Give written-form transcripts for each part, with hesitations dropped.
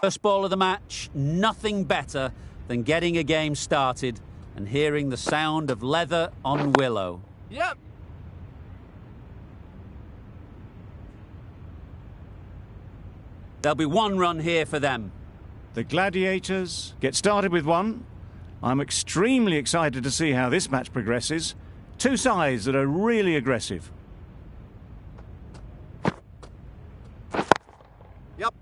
First ball of the match, nothing better than getting a game started and hearing the sound of leather on willow. Yep. There'll be one run here for them. The Gladiators get started with one. I'm extremely excited to see how this match progresses. Two sides that are really aggressive. Yep.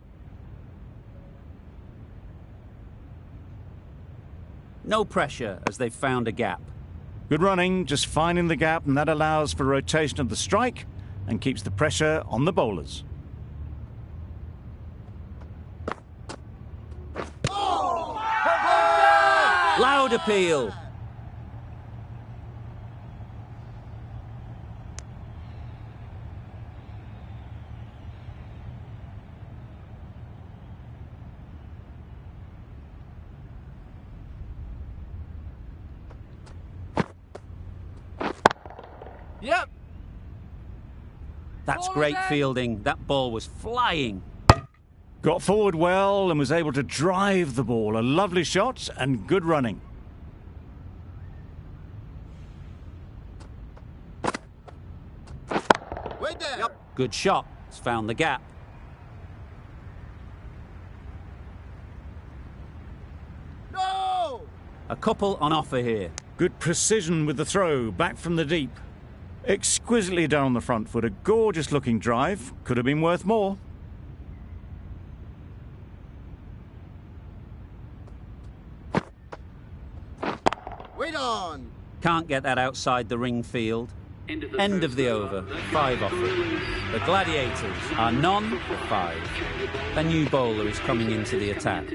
No pressure as they've found a gap. Good running, just finding the gap, and that allows for rotation of the strike and keeps the pressure on the bowlers. Loud appeal. Yep. That's great fielding. That ball was flying. Got forward well and was able to drive the ball. A lovely shot and good running. Wait there. Yep. Good shot. It's found the gap. No! A couple on offer here. Good precision with the throw, back from the deep. Exquisitely down the front foot. A gorgeous looking drive. Could have been worth more. Wait on. Can't get that outside the ring field. End of the over. 5 off it. The Gladiators are none for 5. A new bowler is coming into the attack.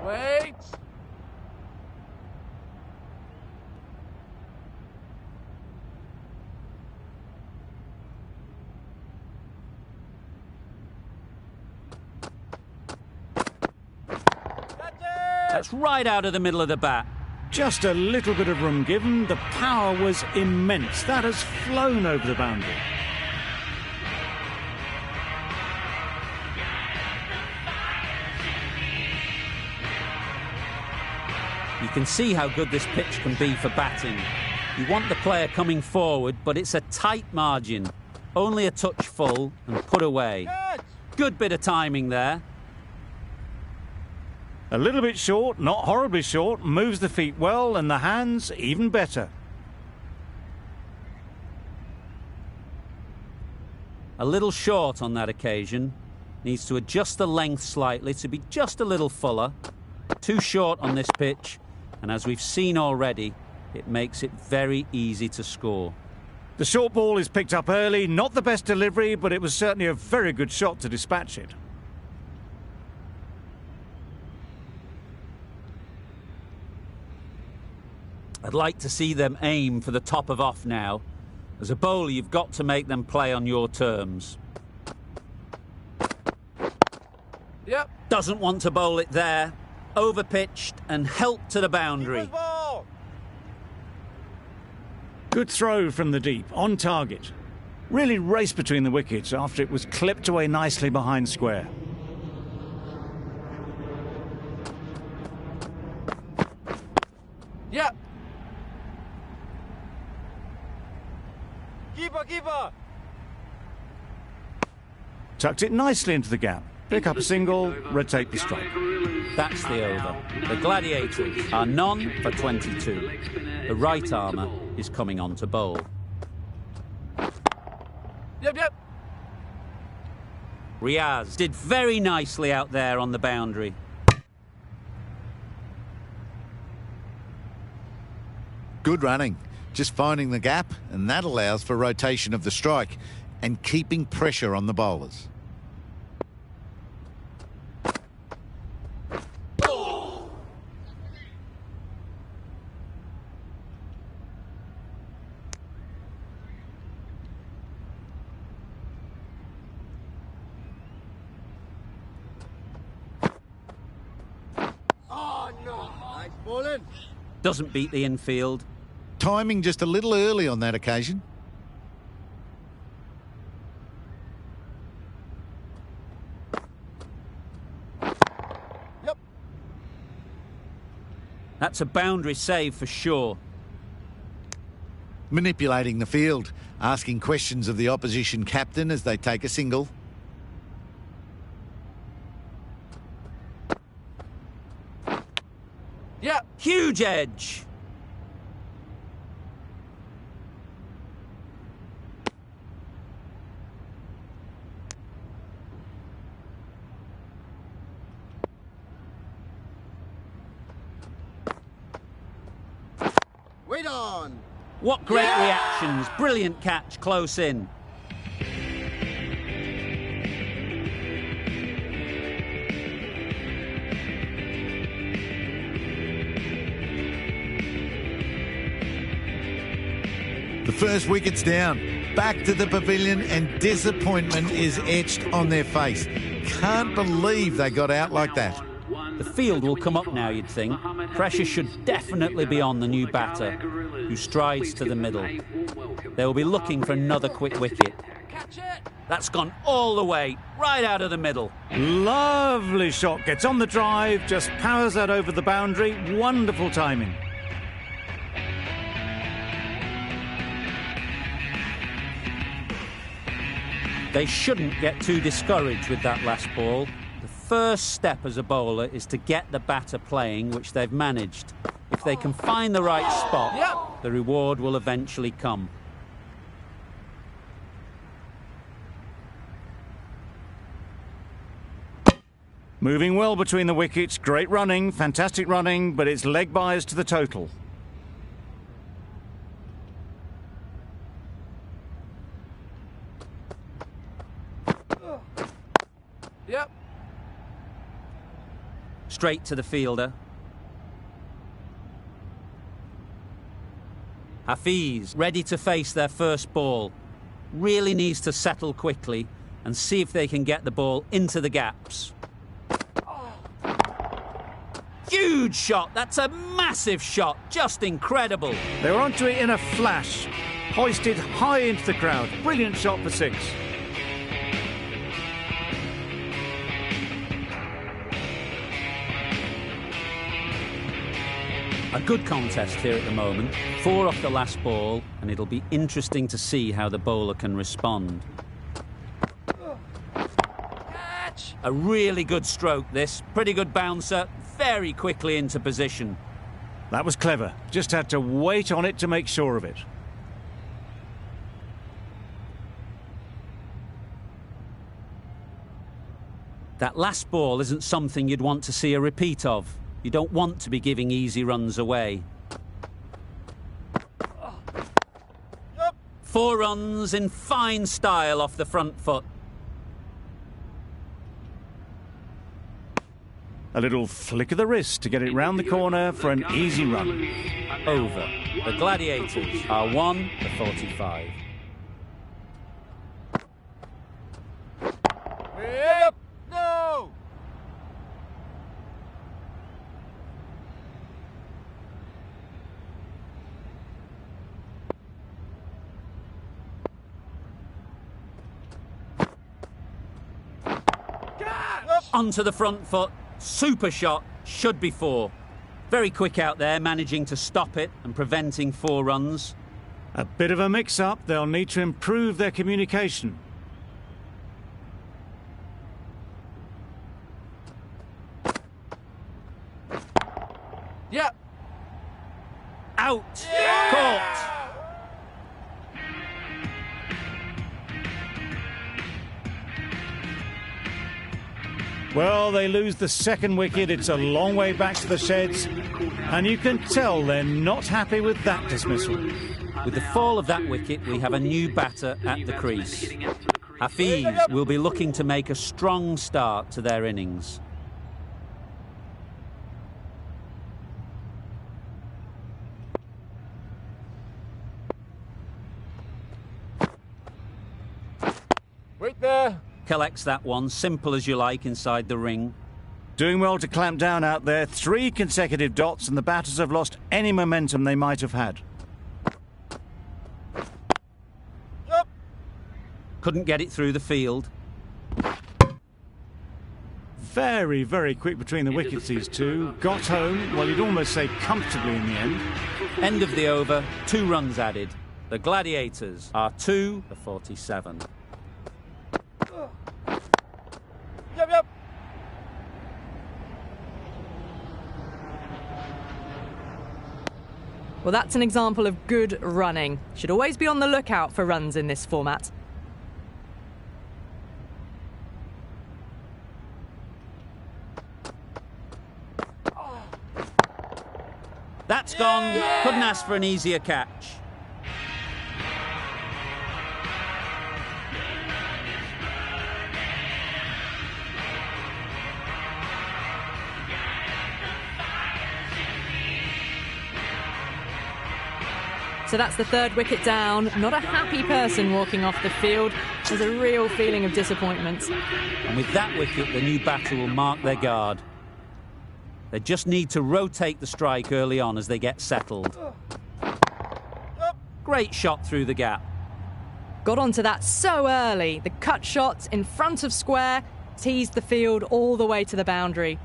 Wait. That's right out of the middle of the bat. Just a little bit of room given. The power was immense. That has flown over the boundary. You can see how good this pitch can be for batting. You want the player coming forward, but it's a tight margin. Only a touch full and put away. Good bit of timing there. A little bit short, not horribly short, moves the feet well and the hands even better. A little short on that occasion. Needs to adjust the length slightly to be just a little fuller. Too short on this pitch, and as we've seen already, it makes it very easy to score. The short ball is picked up early, not the best delivery, but it was certainly a very good shot to dispatch it. I'd like to see them aim for the top of off now. As a bowler, you've got to make them play on your terms. Yep. Doesn't want to bowl it there. Overpitched and helped to the boundary. Good throw from the deep, on target. Really raced between the wickets after it was clipped away nicely behind square. Yep. Keeper. Tucked it nicely into the gap. Pick up a single, rotate the strike. That's the over. The Gladiators are none for 22. The right armour is coming on to bowl. Yep. Riaz did very nicely out there on the boundary. Good running. Just finding the gap, and that allows for rotation of the strike and keeping pressure on the bowlers. Oh, no. Nice bowling. Doesn't beat the infield. Timing just a little early on that occasion. That's a boundary save for sure. Manipulating the field, asking questions of the opposition captain as they take a single. Yep. Huge edge. Wait on. What great reactions. Brilliant catch close in. The first wicket's down. Back to the pavilion and disappointment is etched on their face. Can't believe they got out like that. The field will come up now, you'd think. Pressure should definitely be on the new batter, who strides to the middle. They will be looking for another quick wicket. Catch it. That's gone all the way, right out of the middle. Lovely shot. Gets on the drive, just powers that over the boundary. Wonderful timing. They shouldn't get too discouraged with that last ball. The first step as a bowler is to get the batter playing, which they've managed. If they can find the right spot, the reward will eventually come. Moving well between the wickets. Great running, fantastic running, but it's leg byes to the total. Yep. Straight to the fielder. Hafiz, ready to face their first ball. Really needs to settle quickly and see if they can get the ball into the gaps. Huge shot. That's a massive shot. Just incredible. They were onto it in a flash. Hoisted high into the crowd. Brilliant shot for six. A good contest here at the moment. 4 off the last ball, and it'll be interesting to see how the bowler can respond. Catch. A really good stroke, this. Pretty good bouncer. Very quickly into position. That was clever. Just had to wait on it to make sure of it. That last ball isn't something you'd want to see a repeat of. You don't want to be giving easy runs away. 4 runs in fine style off the front foot. A little flick of the wrist to get it round the corner for an easy run. Over. The Gladiators are 1 for 45. Yep. No. Onto the front foot. Super shot. Should be 4. Very quick out there, managing to stop it and preventing 4 runs. A bit of a mix-up. They'll need to improve their communication. Yep. Out. Caught. Well, they lose the second wicket. It's a long way back to the sheds. And you can tell they're not happy with that dismissal. With the fall of that wicket, we have a new batter at the crease. Hafiz will be looking to make a strong start to their innings. Wait there. Collects that one, simple as you like, inside the ring. Doing well to clamp down out there. 3 consecutive dots and the batters have lost any momentum they might have had. Couldn't get it through the field. Very, very quick between the wickets, these two. Got home, well, you'd almost say comfortably in the end. End of the over, 2 runs added. The Gladiators are 2 for 47. Yep. Well, that's an example of good running. Should always be on the lookout for runs in this format. That's gone. Couldn't ask for an easier catch. So that's the 3rd wicket down. Not a happy person walking off the field. There's a real feeling of disappointment. And with that wicket, the new batter will mark their guard. They just need to rotate the strike early on as they get settled. Great shot through the gap. Got onto that so early. The cut shot in front of square teased the field all the way to the boundary.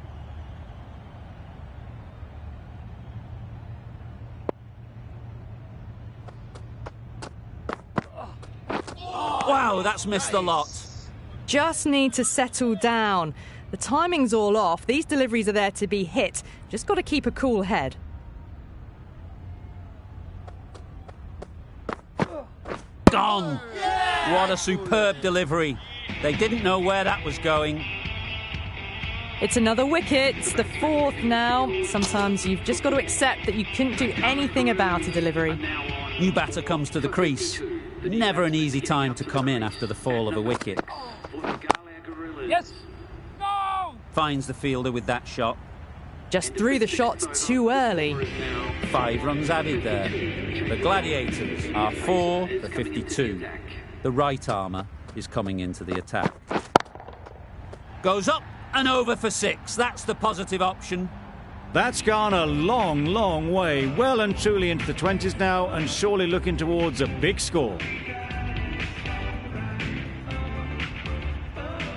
Wow, that's missed the lot. Just need to settle down. The timing's all off. These deliveries are there to be hit. Just got to keep a cool head. Gone. What a superb delivery. They didn't know where that was going. It's another wicket. It's the 4th now. Sometimes you've just got to accept that you couldn't do anything about a delivery. New batter comes to the crease. Never an easy time to come in after the fall of a wicket. Yes. No. Finds the fielder with that shot. Just threw the shot too early. 5 runs added there. The Gladiators are 4 for 52. The right armour is coming into the attack. Goes up and over for 6. That's the positive option. That's gone a long, long way. Well and truly into the 20s now, and surely looking towards a big score.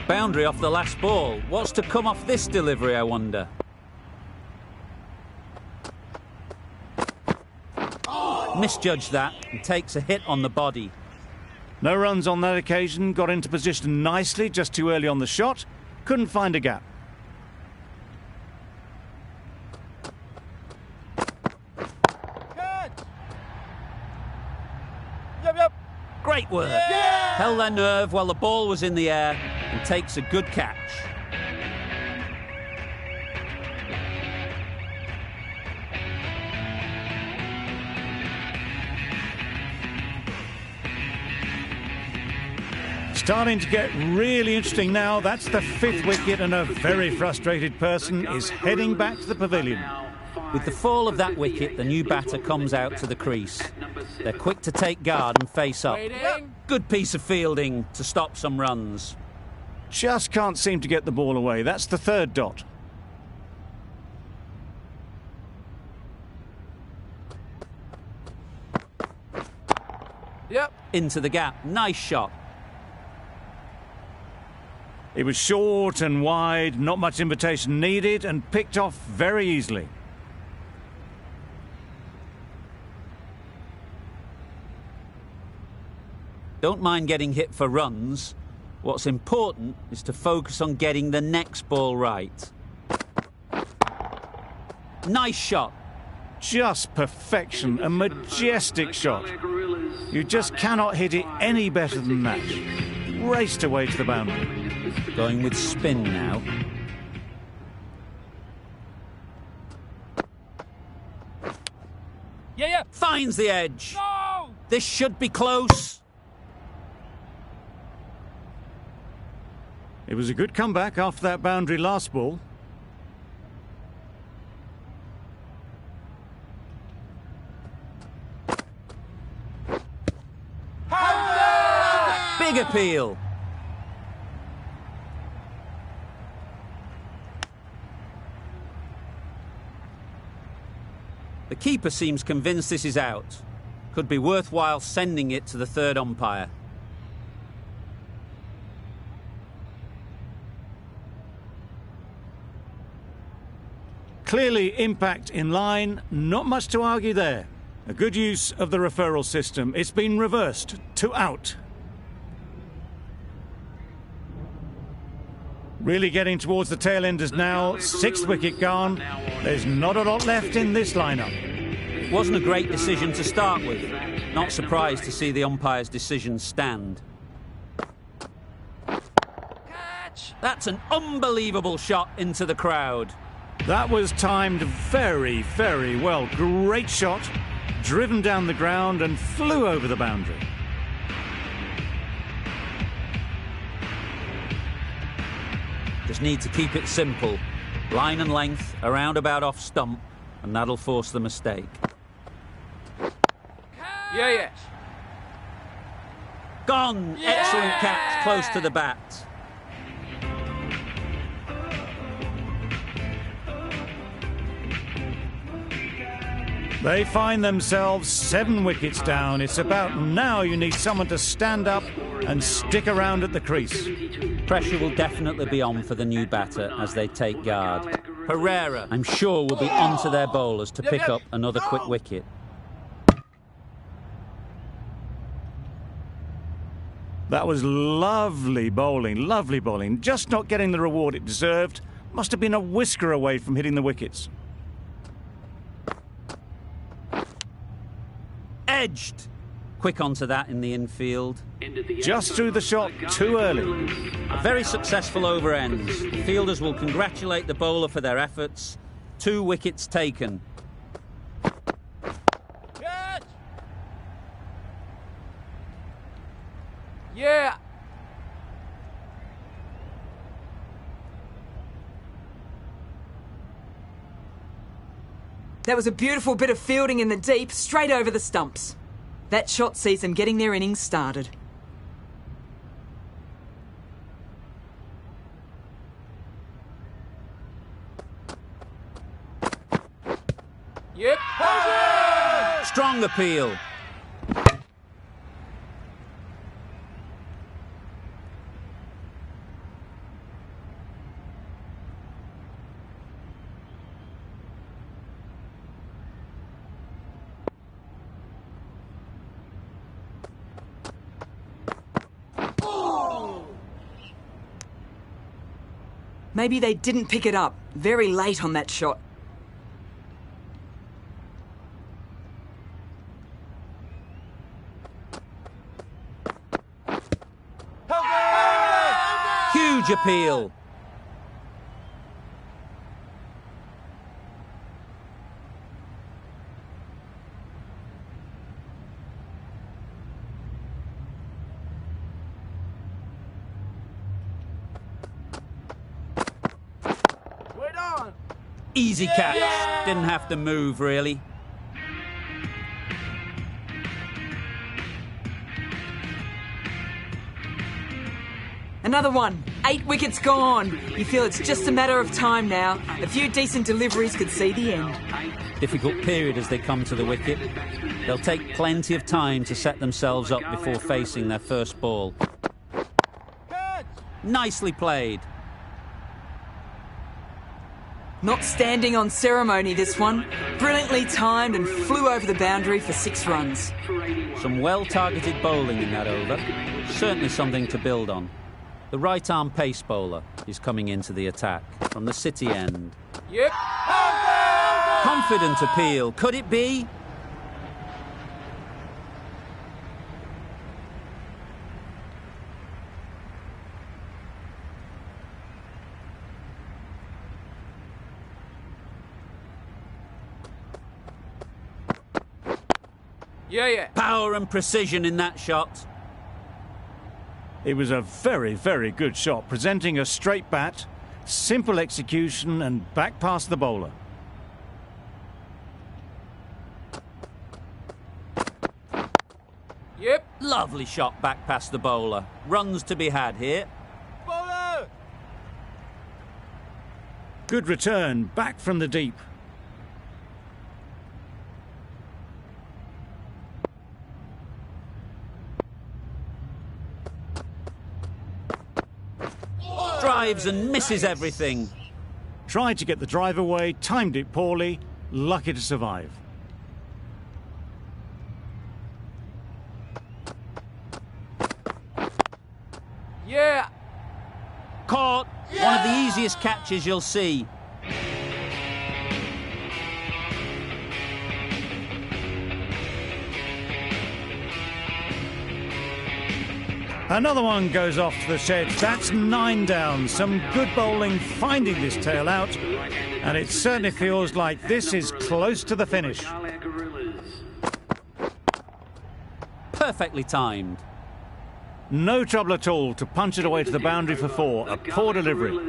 Boundary off the last ball. What's to come off this delivery, I wonder? Misjudged that and takes a hit on the body. No runs on that occasion. Got into position nicely, just too early on the shot. Couldn't find a gap. Yep. Great work. Yeah! Held their nerve while the ball was in the air and takes a good catch. Starting to get really interesting now. That's the 5th wicket, and a very frustrated person is heading back to the pavilion. With the fall of that wicket, the new batter comes out to the crease. They're quick to take guard and face up. Waiting. Good piece of fielding to stop some runs. Just can't seem to get the ball away. That's the 3rd dot. Yep. Into the gap. Nice shot. It was short and wide, not much invitation needed, and picked off very easily. Don't mind getting hit for runs. What's important is to focus on getting the next ball right. Nice shot. Just perfection, a majestic shot. You just cannot hit it any better than that. Raced away to the boundary. Going with spin now. Yeah. Finds the edge. No. This should be close. It was a good comeback after that boundary last ball. Big appeal. The keeper seems convinced this is out. Could be worthwhile sending it to the 3rd umpire. Clearly impact in line, not much to argue there. A good use of the referral system. It's been reversed to out. Really getting towards the tail enders now. 6th wicket gone. There's not a lot left in this lineup. Wasn't a great decision to start with. Not surprised to see the umpire's decision stand. Catch! That's an unbelievable shot into the crowd. That was timed very, very well. Great shot, driven down the ground and flew over the boundary. Just need to keep it simple. Line and length, around about off stump, and that'll force the mistake. Yes. Gone! Yeah! Excellent catch, close to the bat. They find themselves 7 wickets down. It's about now you need someone to stand up and stick around at the crease. Pressure will definitely be on for the new batter as they take guard. Herrera, I'm sure, will be onto their bowlers to pick up another quick wicket. That was lovely bowling, just not getting the reward it deserved. Must have been a whisker away from hitting the wickets. Edged. Quick onto that in the infield. Just threw the shot too early. A very successful over ends. Fielders will congratulate the bowler for their efforts. 2 wickets taken. Catch! Yeah. That was a beautiful bit of fielding in the deep, straight over the stumps. That shot sees them getting their innings started. Yep. Strong appeal. Maybe they didn't pick it up. Very late on that shot. Huge appeal. Easy catch. Yeah! Didn't have to move, really. Another one. 8 wickets gone. You feel it's just a matter of time now. A few decent deliveries could see the end. Difficult period as they come to the wicket. They'll take plenty of time to set themselves up before facing their first ball. Catch! Nicely played. Not standing on ceremony, this one. Brilliantly timed and flew over the boundary for 6 runs. Some well-targeted bowling in that over. Certainly something to build on. The right-arm pace bowler is coming into the attack from the City end. Yep. Confident appeal. Could it be? Yeah. Power and precision in that shot. It was a very, very good shot, presenting a straight bat, simple execution and back past the bowler. Yep. Lovely shot back past the bowler. Runs to be had here. Bowler! Good return, back from the deep. Drives and misses everything. Tried to get the drive away, timed it poorly, lucky to survive. Yeah. Caught. One of the easiest catches you'll see. Another one goes off to the sheds. That's 9 down. Some good bowling finding this tail out. And it certainly feels like this is close to the finish. Perfectly timed. No trouble at all to punch it away to the boundary for 4. A poor delivery.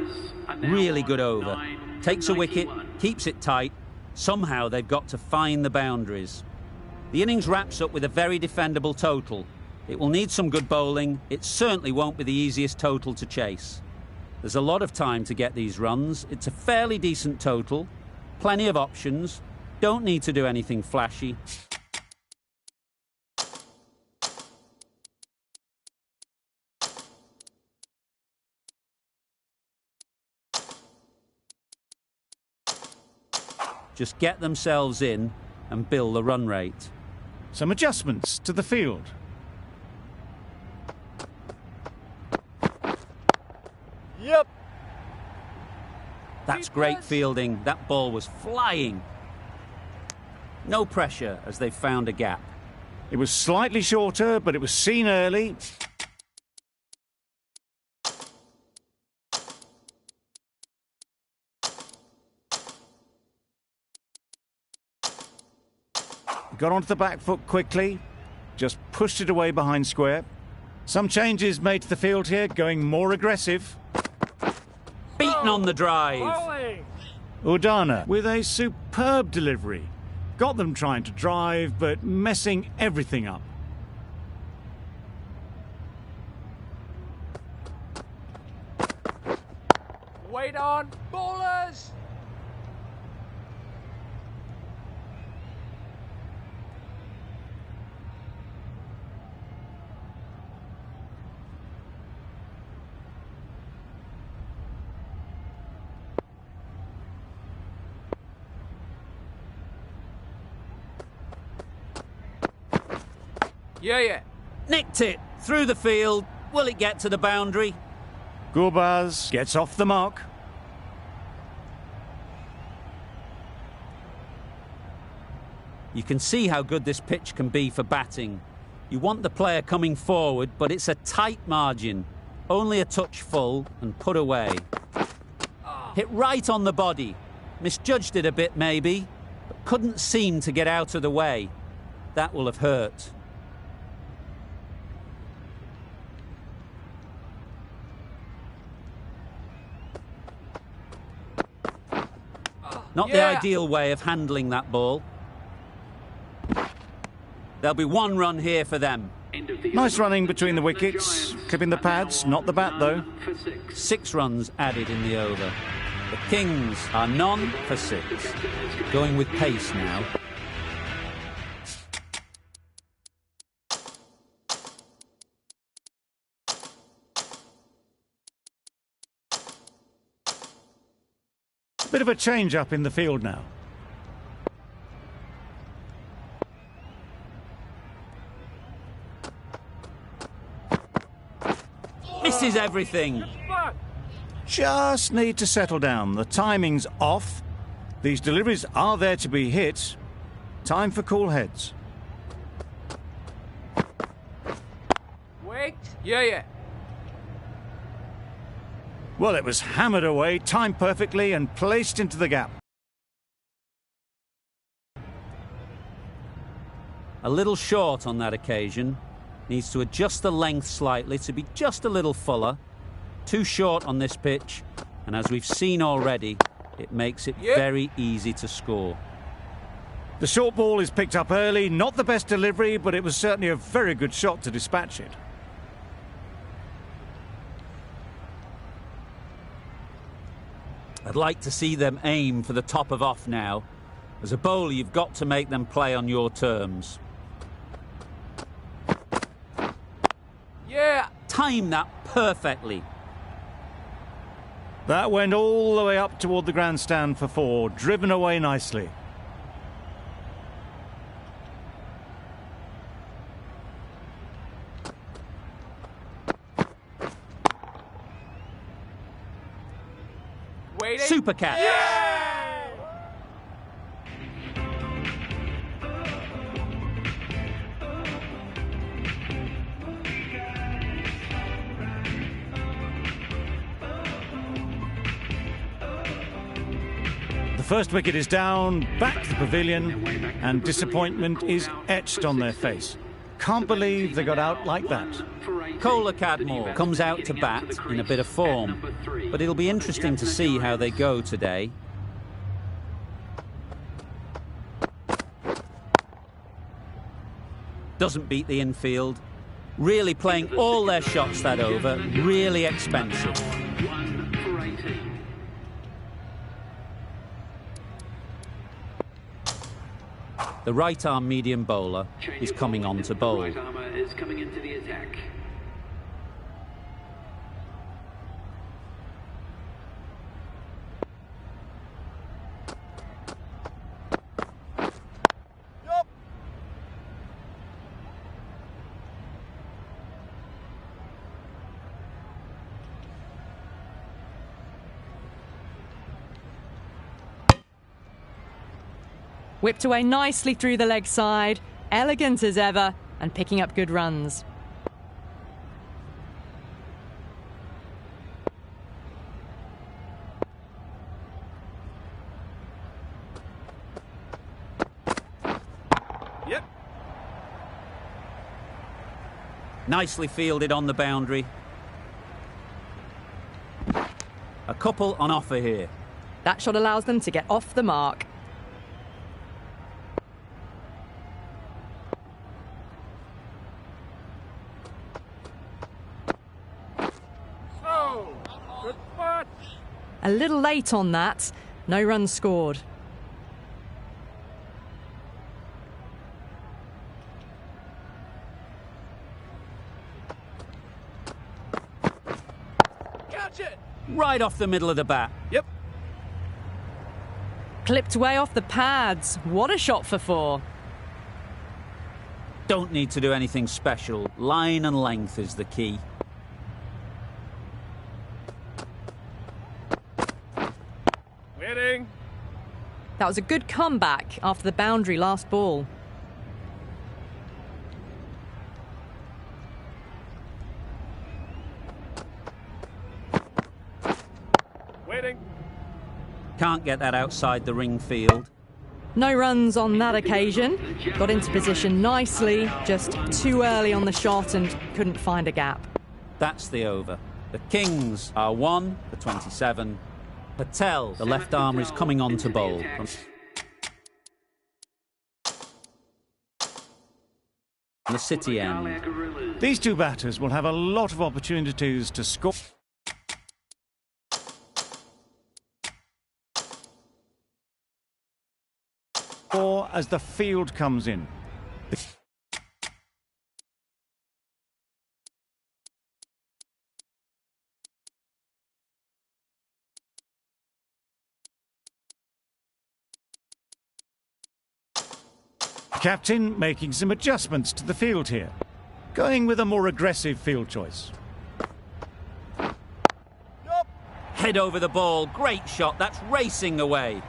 Really good over. Takes a wicket, keeps it tight. Somehow they've got to find the boundaries. The innings wraps up with a very defendable total. It will need some good bowling. It certainly won't be the easiest total to chase. There's a lot of time to get these runs. It's a fairly decent total. Plenty of options. Don't need to do anything flashy. Just get themselves in and build the run rate. Some adjustments to the field. Yep. That's great fielding. That ball was flying. No pressure as they found a gap. It was slightly shorter, but it was seen early. Got onto the back foot quickly, just pushed it away behind square. Some changes made to the field here, going more aggressive. Beaten on the drive. Udana with a superb delivery. Got them trying to drive, but messing everything up. Wait on, bowlers. Yeah. Nicked it through the field. Will it get to the boundary? Gurbaz gets off the mark. You can see how good this pitch can be for batting. You want the player coming forward, but it's a tight margin. Only a touch full and put away. Hit right on the body. Misjudged it a bit maybe, but couldn't seem to get out of the way. That will have hurt. Not the ideal way of handling that ball. There'll be 1 run here for them. Nice running between the wickets, clipping the pads, not the bat though. 6 runs added in the over. The Kings are none for 6. Going with pace now. Bit of a change up in the field now. Misses everything. Just need to settle down. The timing's off. These deliveries are there to be hit. Time for cool heads. Wait. Yeah. Well, it was hammered away, timed perfectly and placed into the gap. A little short on that occasion. Needs to adjust the length slightly to be just a little fuller. Too short on this pitch, and as we've seen already, it makes it very easy to score. The short ball is picked up early, not the best delivery, but it was certainly a very good shot to dispatch it. I'd like to see them aim for the top of off now. As a bowler, you've got to make them play on your terms. Yeah. Time that perfectly. That went all the way up toward the grandstand for 4, driven away nicely. Waiting. Super catch. The first wicket is down, back to the pavilion, and disappointment is etched on their face. Can't believe they got out like that. Kohler Cadmore comes out to bat in a bit of form, but it'll be interesting to see how they go today. Doesn't beat the infield. Really playing all their shots that over. Really expensive. The right-arm medium bowler is coming on to bowl. Right armour is coming into the attack. Whipped away nicely through the leg side, elegant as ever, and picking up good runs. Yep. Nicely fielded on the boundary. A couple on offer here. That shot allows them to get off the mark. Good spot. A little late on that. No runs scored. Catch it. Right off the middle of the bat. Yep. Clipped way off the pads. What a shot for 4. Don't need to do anything special. Line and length is the key. Waiting. That was a good comeback after the boundary last ball. Waiting. Can't get that outside the ring field. No runs on that occasion. Got into position nicely, just too early on the shot and couldn't find a gap. That's the over. The Kings are 1 for 27. Patel, the left armour, is coming on to bowl. From the City end. These two batters will have a lot of opportunities to score. Or as the field comes in. Captain making some adjustments to the field here, going with a more aggressive field choice. Head over the ball. Great shot. That's racing away.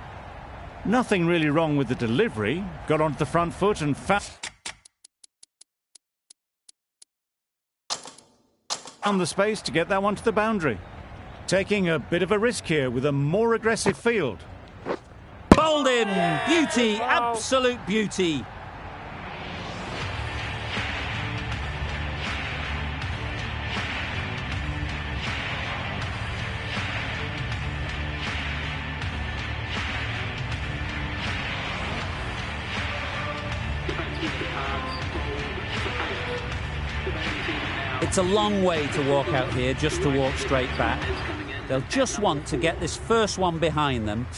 Nothing really wrong with the delivery. Got onto the front foot and found the space to get that one to the boundary. Taking a bit of a risk here with a more aggressive field. Bowled in. Beauty. Absolute beauty. It's a long way to walk out here just to walk straight back. They'll just want to get this first one behind them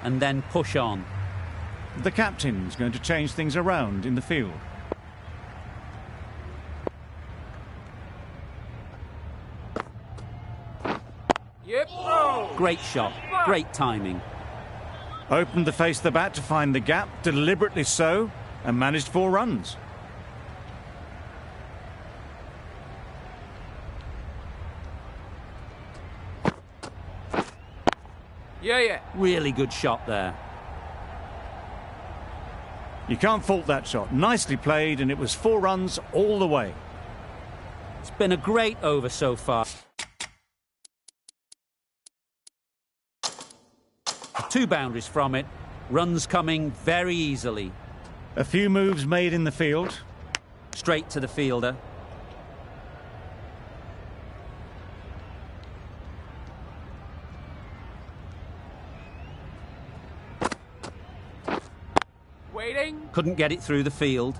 and then push on. The captain's going to change things around in the field. Great shot, great timing. Opened the face of the bat to find the gap, deliberately so, and managed 4 runs. Yeah. Really good shot there. You can't fault that shot. Nicely played, and it was 4 runs all the way. It's been a great over so far. 2 boundaries from it. Runs coming very easily. A few moves made in the field. Straight to the fielder. Waiting. Couldn't get it through the field.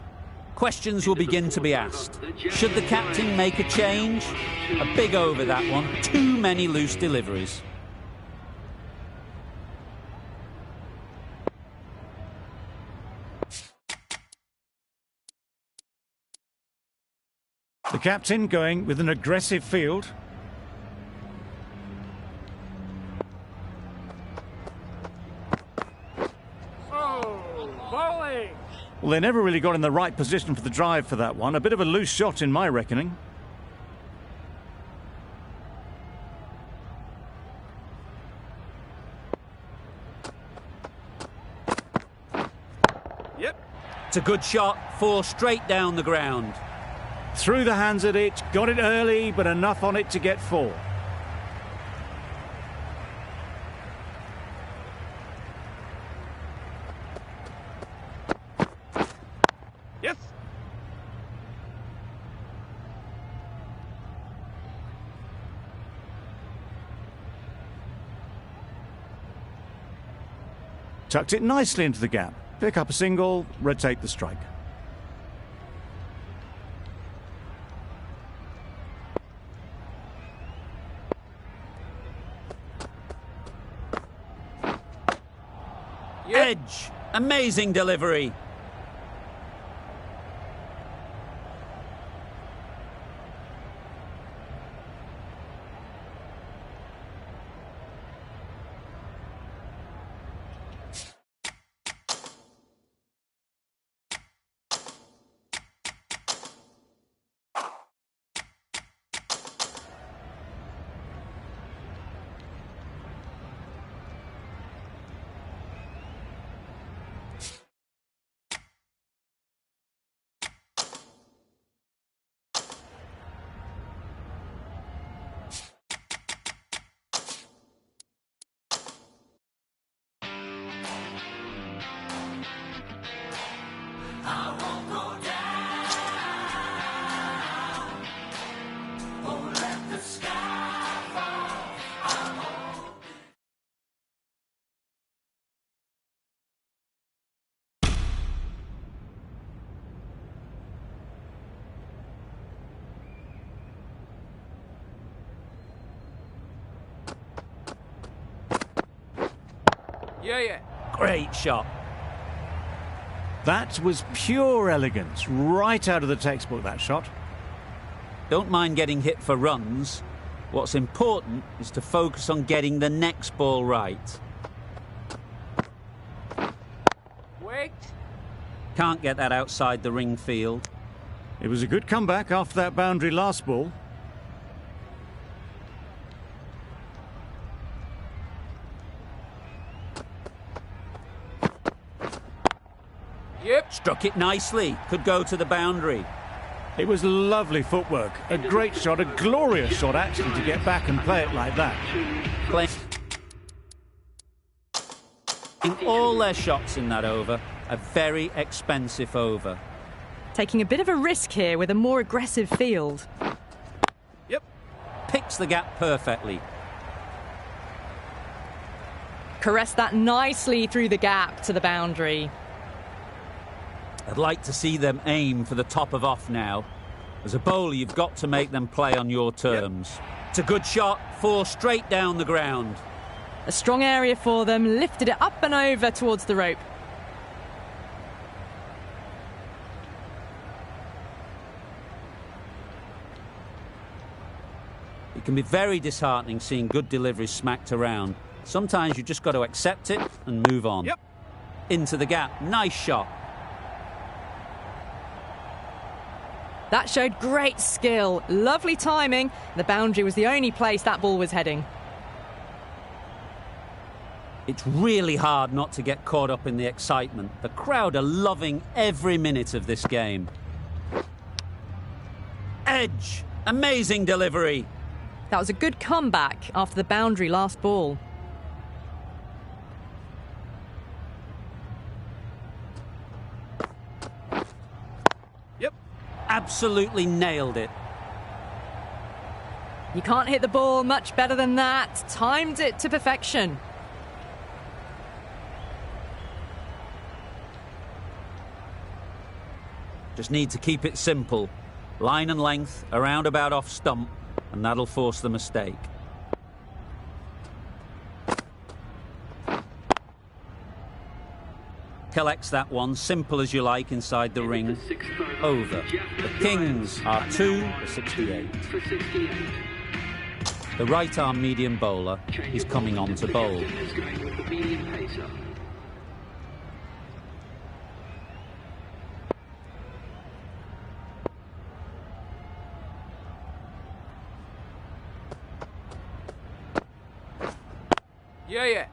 Questions will begin to be asked. Should the captain make a change? A big over, that one. Too many loose deliveries. The captain going with an aggressive field. Oh, bowling. Well, they never really got in the right position for the drive for that one. A bit of a loose shot in my reckoning. Yep. It's a good shot. 4 straight down the ground. Through the hands at it, got it early, but enough on it to get 4. Yes. Tucked it nicely into the gap. Pick up a single, rotate the strike. Edge. Amazing delivery. Yeah. Great shot. That was pure elegance, right out of the textbook, that shot. Don't mind getting hit for runs. What's important is to focus on getting the next ball right. Wait. Can't get that outside the ring field. It was a good comeback after that boundary last ball. Yep. Struck it nicely. Could go to the boundary. It was lovely footwork. A great shot, a glorious shot actually, to get back and play it like that. Playing all their shots in that over. A very expensive over. Taking a bit of a risk here with a more aggressive field. Yep. Picks the gap perfectly. Caressed that nicely through the gap to the boundary. I'd like to see them aim for the top of off now. As a bowler, you've got to make them play on your terms. Yep. It's a good shot. 4 straight down the ground. A strong area for them. Lifted it up and over towards the rope. It can be very disheartening seeing good deliveries smacked around. Sometimes you just got to accept it and move on. Yep. Into the gap. Nice shot. That showed great skill. Lovely timing. The boundary was the only place that ball was heading. It's really hard not to get caught up in the excitement. The crowd are loving every minute of this game. Edge. Amazing delivery. That was a good comeback after the boundary last ball. Yep. Absolutely nailed it. You can't hit the ball much better than that. Timed it to perfection. Just need to keep it simple. Line and length, around about off stump, and that'll force the mistake. Collects that one, simple as you like, inside the ring. Over. The Kings are 2 for 68. The right arm medium bowler is coming on to bowl. Yeah.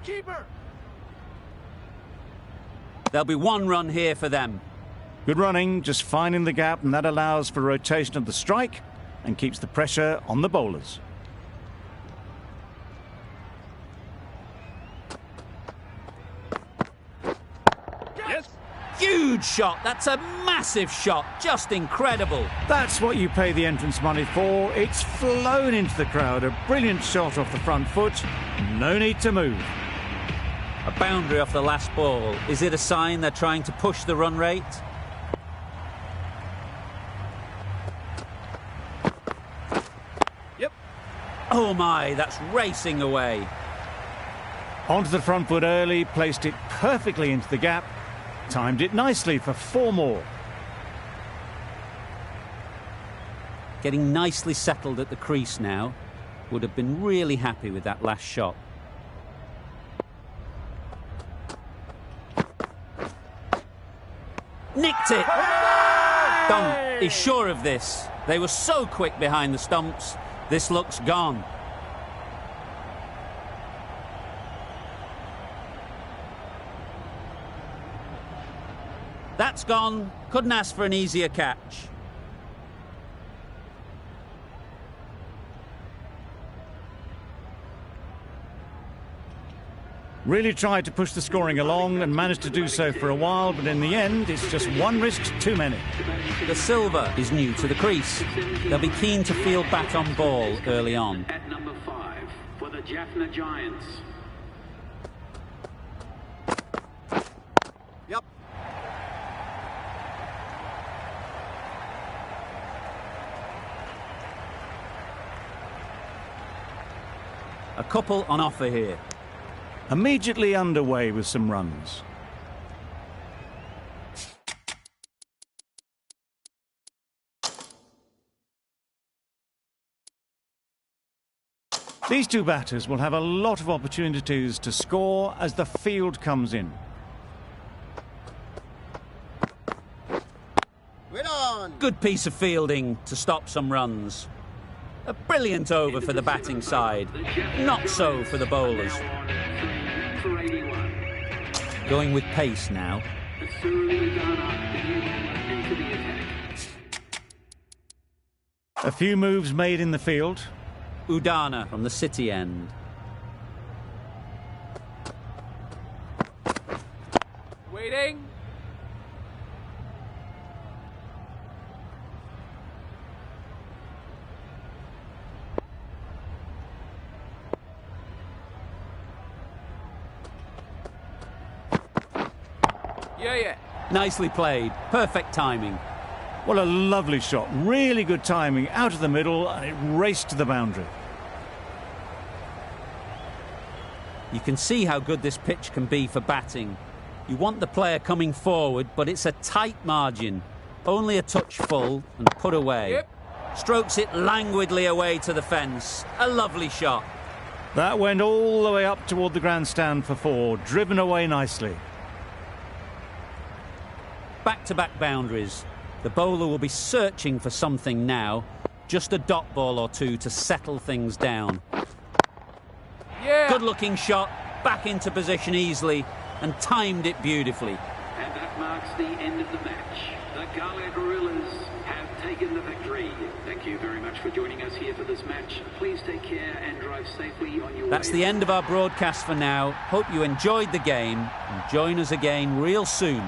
Keeper. There'll be 1 run here for them. Good running, just finding the gap, and that allows for rotation of the strike and keeps the pressure on the bowlers. Yes. Huge shot. That's a massive shot. Just incredible. That's what you pay the entrance money for. It's flown into the crowd. A brilliant shot off the front foot. No need to move. A boundary off the last ball. Is it a sign they're trying to push the run rate? Yep. Oh my, that's racing away. Onto the front foot early, placed it perfectly into the gap. Timed it nicely for 4 more. Getting nicely settled at the crease now. Would have been really happy with that last shot. Nicked it! Done. He's sure of this. They were so quick behind the stumps. This looks gone. That's gone. Couldn't ask for an easier catch. Really tried to push the scoring along and managed to do so for a while, but in the end, it's just 1 risk too many. The silver is new to the crease. They'll be keen to field bat on ball early on. At number 5 for the Jaffna Giants. Yep. A couple on offer here. Immediately underway with some runs. These 2 batters will have a lot of opportunities to score as the field comes in. Good piece of fielding to stop some runs. A brilliant over for the batting side. Not so for the bowlers. For 81. Going with pace now. A few moves made in the field. Udana from the city end. Waiting. Yeah. Nicely played. Perfect timing. Well, a lovely shot. Really good timing. Out of the middle, and it raced to the boundary. You can see how good this pitch can be for batting. You want the player coming forward, but it's a tight margin. Only a touch full and put away. Yep. Strokes it languidly away to the fence. A lovely shot. That went all the way up toward the grandstand for 4, driven away nicely. Back-to-back boundaries. The bowler will be searching for something now. Just a dot ball or two to settle things down. Yeah. Good-looking shot, back into position easily, and timed it beautifully. And that marks the end of the match. The Galle Gorillas have taken the victory. Thank you very much for joining us here for this match. Please take care and drive safely on your way. That's the end of our broadcast for now. Hope you enjoyed the game and join us again real soon.